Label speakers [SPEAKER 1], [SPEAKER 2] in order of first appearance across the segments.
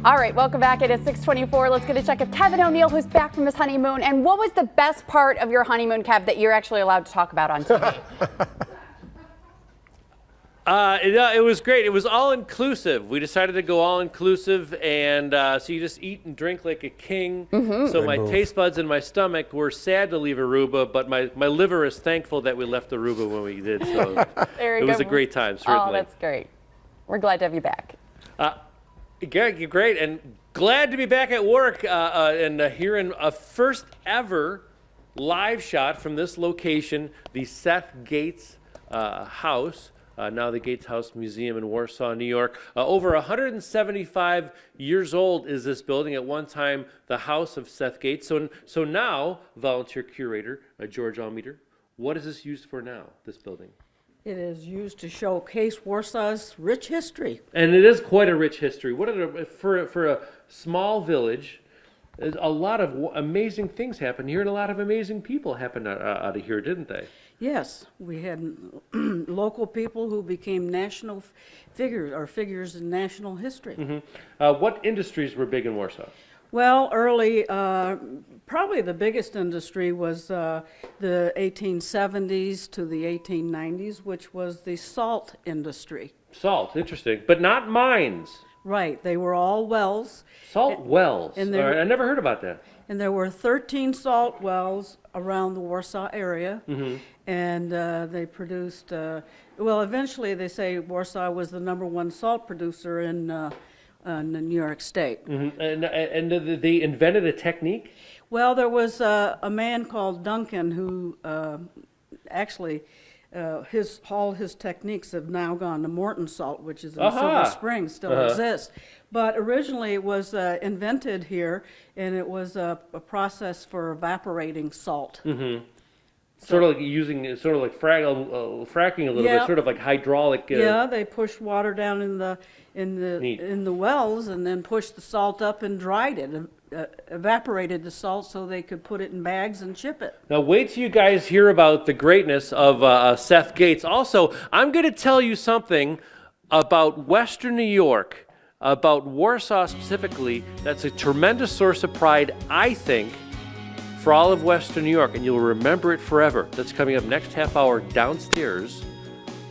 [SPEAKER 1] All right, welcome back. It is 6:24. Let's get a check of Kevin O'Neill, who's back from his honeymoon. And what was the best part of your honeymoon, Kev, that you're actually allowed to talk about on TV?
[SPEAKER 2] It was great. It was all inclusive. We decided to go all inclusive, and so you just eat and drink like a king. So my taste buds in my stomach were sad to leave Aruba, but my liver is thankful that we left Aruba when we did. So it was a great time, certainly.
[SPEAKER 1] Oh, that's great. We're glad to have you back.
[SPEAKER 2] Great, and glad to be back at work and hearing a first ever live shot from this location, the Seth Gates house. Now the Gates House Museum in Warsaw, New York. Over 175 years old is this building. At one time, the house of Seth Gates. So now, volunteer curator George Almeter, what is this used for now, this building?
[SPEAKER 3] It is used to showcase Warsaw's rich history.
[SPEAKER 2] And it is quite a rich history. For a small village, a lot of amazing things happen here, and a lot of amazing people happened out of here, didn't they?
[SPEAKER 3] Yes, we had local people who became national figures in national history.
[SPEAKER 2] What industries were big in Warsaw?
[SPEAKER 3] Well, early, probably the biggest industry was the 1870s to the 1890s, which was the salt industry.
[SPEAKER 2] Salt, interesting, but not mines.
[SPEAKER 3] Right, they were all wells.
[SPEAKER 2] Salt wells.
[SPEAKER 3] And
[SPEAKER 2] All right, I never heard about that.
[SPEAKER 3] And there were 13 salt wells around the Warsaw area, and they produced, well, eventually they say Warsaw was the #1 salt producer in New York State.
[SPEAKER 2] And they invented a technique?
[SPEAKER 3] Well, there was a man called Duncan who actually, all his techniques have now gone to Morton salt, which is in Silver Springs, still exists. But originally it was invented here, and it was a process for evaporating salt.
[SPEAKER 2] Sort of like fracking a little bit, sort of like hydraulic.
[SPEAKER 3] Yeah, they pushed water down in the wells, and then pushed the salt up and dried it, evaporated the salt so they could put it in bags and ship it.
[SPEAKER 2] Now wait till you guys hear about the greatness of Seth Gates. Also, I'm going to tell you something about Western New York, about Warsaw specifically, that's a tremendous source of pride, I think, for all of Western New York, and you'll remember it forever. That's coming up next half hour downstairs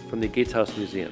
[SPEAKER 2] from the Gates House Museum.